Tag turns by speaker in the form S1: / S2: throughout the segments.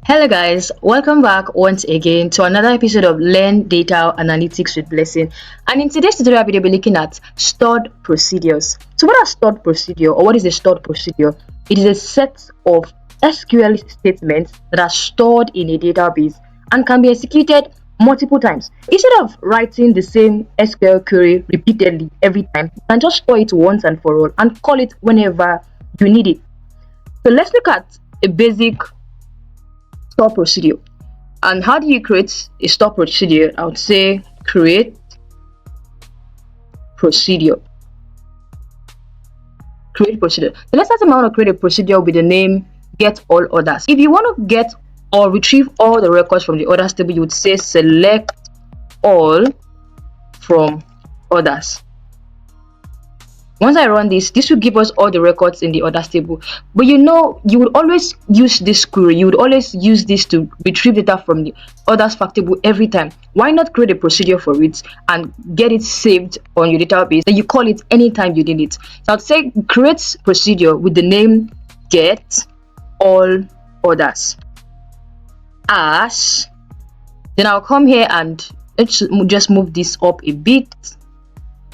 S1: Hello guys, welcome back once again to another episode of Learn Data Analytics with Blessing. And in today's tutorial video, we'll be looking at stored procedures. So what are stored procedure, or what is a stored procedure? It is a set of SQL statements that are stored in a database and can be executed multiple times. Instead of writing the same SQL query repeatedly every time, you can just store it once and for all and call it whenever you need it. So let's look at a basic store procedure. And how do you create a store procedure? I would say create procedure. Create procedure. So let's say I want to create a procedure with the name get all orders. If you want to get or retrieve all the records from the orders table, you would say select all from orders. Once I run this will give us all the records in the orders table. But you would always use this query. You would always use this to retrieve data from the orders fact table every time. Why not create a procedure for it and get it saved on your database? Then you call it anytime you need it. So I'd say create procedure with the name get all orders as. Then I'll come here and let's just move this up a bit.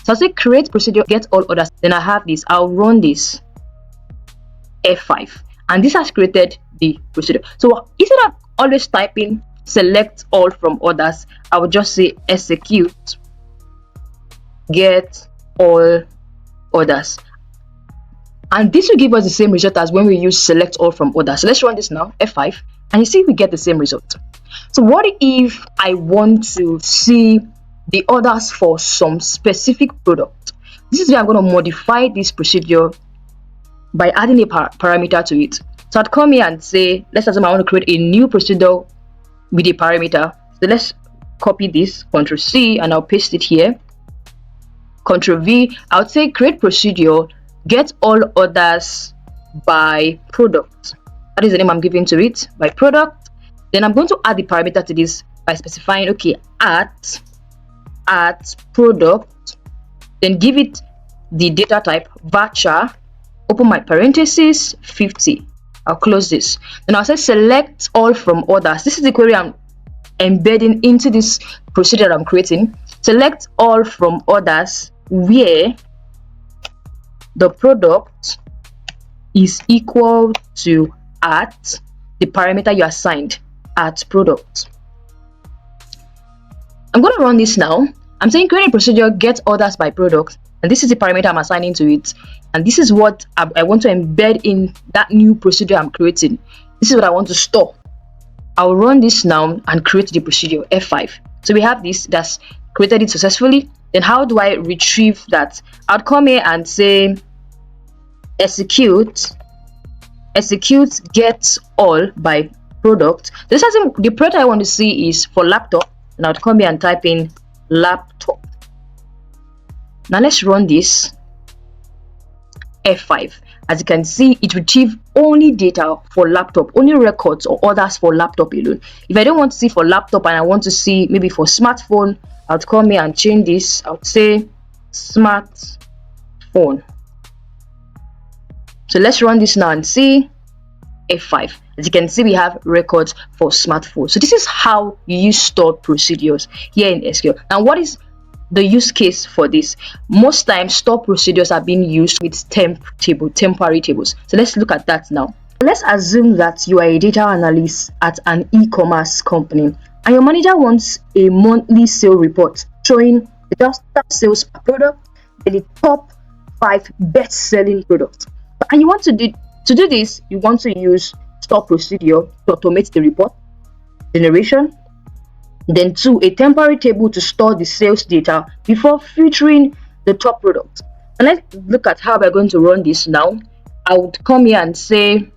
S1: So I'll say create procedure get all orders. Then I have this. I'll run this F5, and this has created the procedure. So instead of always typing select all from orders, I would just say execute get all orders, and this will give us the same result as when we use select all from orders. So let's run this now, F5, and you see we get the same result. So what if I want to see the orders for some specific product? This is where I'm going to modify this procedure by adding a parameter to it. So I'd come here and say, let's assume I want to create a new procedure with a parameter. So let's copy this, Ctrl C, and I'll paste it here. Ctrl V. I would say create procedure get all orders by product. That is the name I'm giving to it, by product. Then I'm going to add the parameter to this by specifying, okay, at product, then give it the data type varchar, open my parentheses, 50. I'll close this. Then I'll say select all from orders. This is the query I'm embedding into this procedure I'm creating. Select all from orders where the product is equal to at the parameter you assigned at product. I'm going to run this now. I'm saying create a procedure get orders by product, and this is the parameter I'm assigning to it, and this is what I want to embed in that new procedure I'm creating. This is what I want to store. I'll run this now and create the procedure F5. So we have this that's created it successfully. Then how do I retrieve that? I'd come here and say execute get all by product. This is the product I want to see is for laptop. And I'll come here and type in laptop. Now let's run this F5. As you can see, it retrieved only data for laptop, only records or orders for laptop alone. If I don't want to see for laptop and I want to see maybe for smartphone, I'll come here and change this. I would say smartphone. So let's run this now and see F5. As you can see, we have records for smartphones. So this is how you use stored procedures here in SQL. Now, what is the use case for this? Most times, stored procedures are being used with temporary tables. So let's look at that now. Let's assume that you are a data analyst at an e-commerce company, and your manager wants a monthly sale report showing the top sales per product and the top 5 best-selling products. And you want to do this, you want to use store procedure to automate the report generation. Then 2, a temporary table to store the sales data before filtering the top product. And let's look at how we're going to run this now. I would come here and say,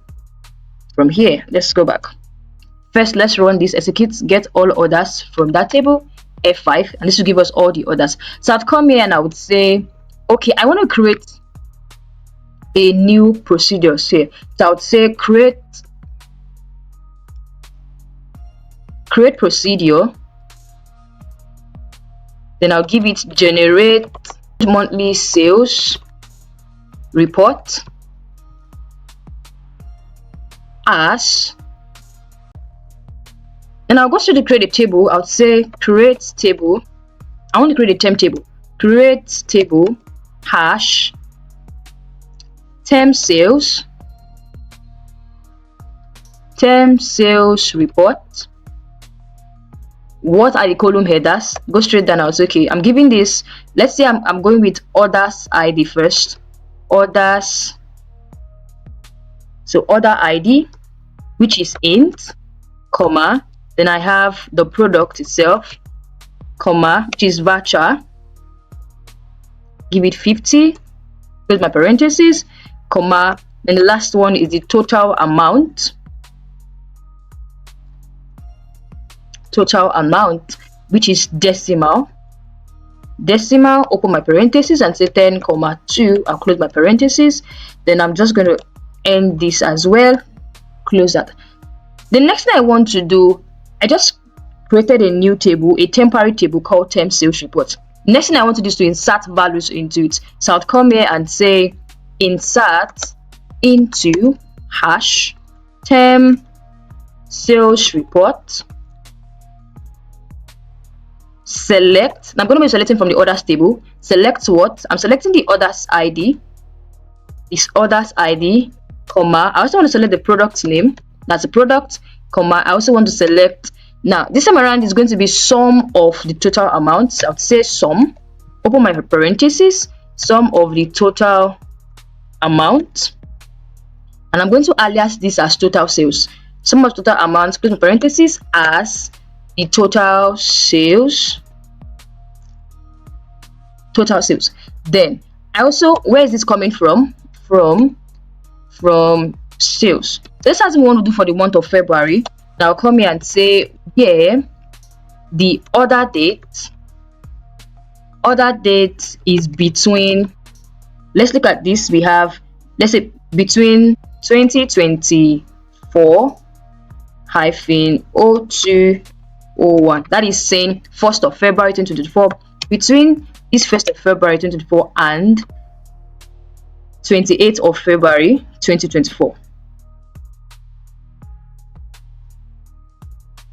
S1: from here, let's go back. First, let's run this execute get all orders from that table, F5, and this will give us all the orders. So I'd come here and I would say, okay, I want to create a new procedure here. So I would say create procedure, then I'll give it generate monthly sales report as Then I'll go straight to create a table. I'll say create table. I want to create a temp table. Create table hash temp sales report. What are the column headers? Go straight down. I'll say okay, I'm giving this, let's say I'm going with orders ID first. Orders, so order ID, which is int, comma, then I have the product itself, comma, which is varchar, give it 50, close my parentheses, comma, then the last one is the total amount, which is decimal, open my parentheses and say 10,2, I'll close my parentheses. Then I'm just going to end this as well, close that. The next thing I want to do, I just created a new table, a temporary table called temp sales report. Next thing I want to do is to insert values into it. So I'll come here and say insert into hash temp sales report. Select, and I'm going to be selecting from the orders table. Select what? I'm selecting the orders ID. This orders ID, comma. I also want to select the product name. That's a product, comma. I also want to select, now this time around is going to be sum of the total amounts. I'll say sum, open my parentheses, sum of the total amount, and I'm going to alias this as total sales. Sum of total amounts, close my parentheses, as the total sales. Then I also, where is this coming from? From sales. This is what we want to do for the month of February. Now I'll come here and say the order date is between, let's look at this, we have, let's say between 2024 -0201, that is saying 1st of February 2024, between this 1st of February 2024 and 28th of February 2024.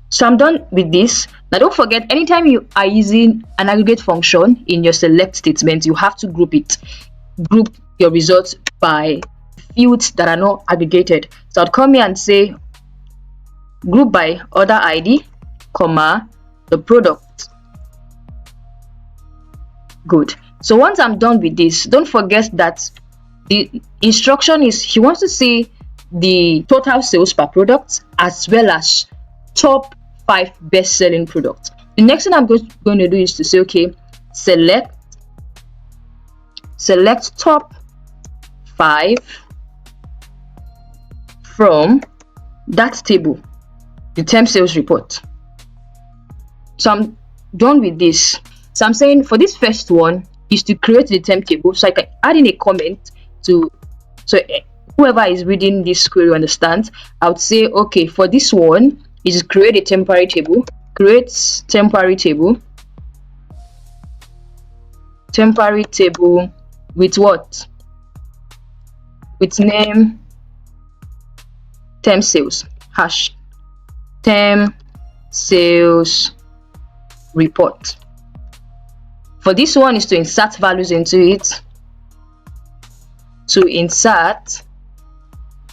S1: So I'm done with this. Now don't forget, anytime you are using an aggregate function in your select statement, you have to group your results by fields that are not aggregated. So I'll come here and say group by order ID, comma, the product. Good. So once I'm done with this, don't forget that the instruction is he wants to see the total sales per product as well as top 5 best-selling products. The next thing I'm going to do is to say, okay, select top 5 from that table, the temp sales report. So I'm done with this. So I'm saying for this first one is to create the temp table, so I can add in a comment to, so whoever is reading this query understands. I would say, okay, for this one is create a temporary table, create temporary table with what? With name temp sales, hash temp sales report. For this one is to insert values into it. To insert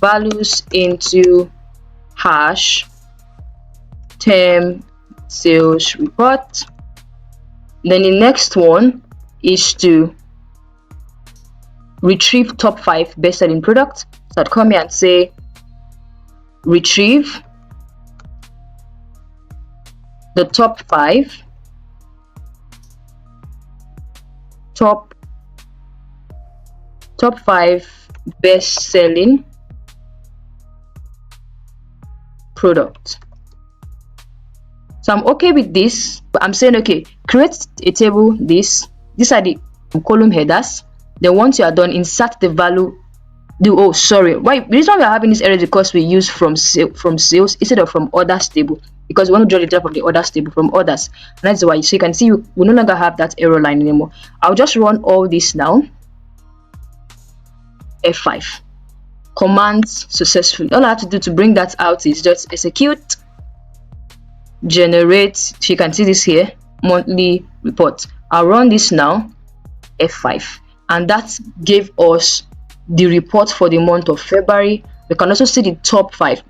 S1: values into hash temp sales report. Then the next one is to retrieve top 5 best-selling products. So I'd come here and say retrieve the top 5 best-selling products. So I'm okay with this, but I'm saying, okay, create a table. These are the column headers. Then once you are done, insert the value. Oh, sorry. Why? The reason we are having this error is because we use from sales instead of from orders table, because we want to draw the data from the orders table from orders. And that's why. So you can see we no longer have that error line anymore. I'll just run all this now. F5. Commands successfully. All I have to do to bring that out is just execute. generate, so you can see this here, monthly report. I'll run this now, F5, and that gave us the report for the month of February. We can also see the top 5.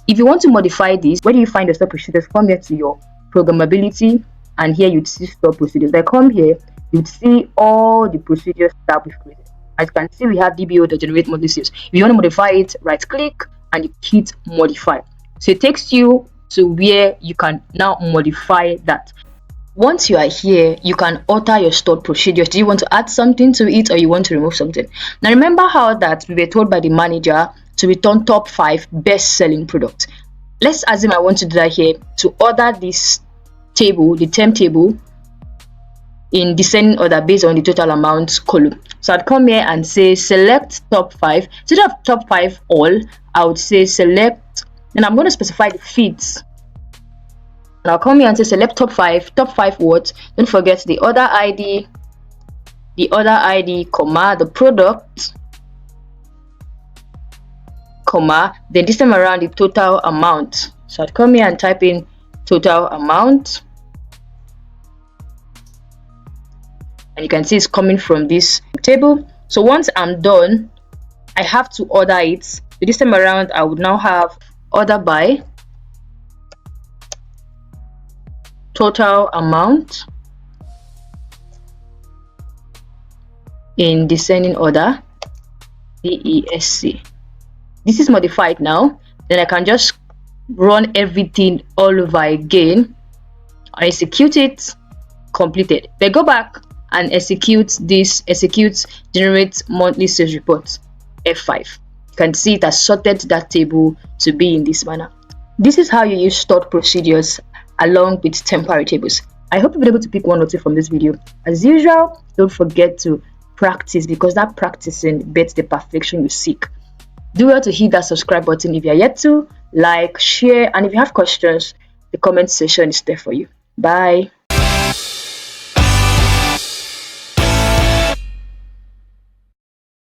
S1: If you want to modify this, where do you find the stored procedures? Come here to your programmability, and here you'd see stored procedures. Like come here, you'd see all the procedures that we've created. As you can see, we have DBO that generate monthly sales. If you want to modify it, right click and you hit modify. So it takes you to where you can now modify that. Once you are here, you can alter your stored procedures. Do you want to add something to it, or you want to remove something? Now remember how that we were told by the manager to return top 5 best selling products. Let's assume I want to do that here, to order this table, the term table, in descending order based on the total amount column. So I'd come here and say select top 5. Instead of top 5 all, I would say select, and I'm going to specify the feeds. And I'll come here and say select top 5 what? Don't forget the order ID, comma, the product, comma, then this time around the total amount. So I'd come here and type in total amount, and you can see it's coming from this table. So once I'm done, I have to order it. So this time around, I would now have order by total amount in descending order, DESC. This is modified now. Then I can just run everything all over again. I execute it, completed. Then go back and execute this, generate monthly sales report, F5. You can see it has sorted that table to be in this manner. This is how you use stored procedures along with temporary tables. I hope you've been able to pick one or two from this video. As usual, don't forget to practice, because that practicing bets the perfection you seek. Do well to hit that subscribe button if you are yet to, like, share, and if you have questions, the comment section is there for you. Bye.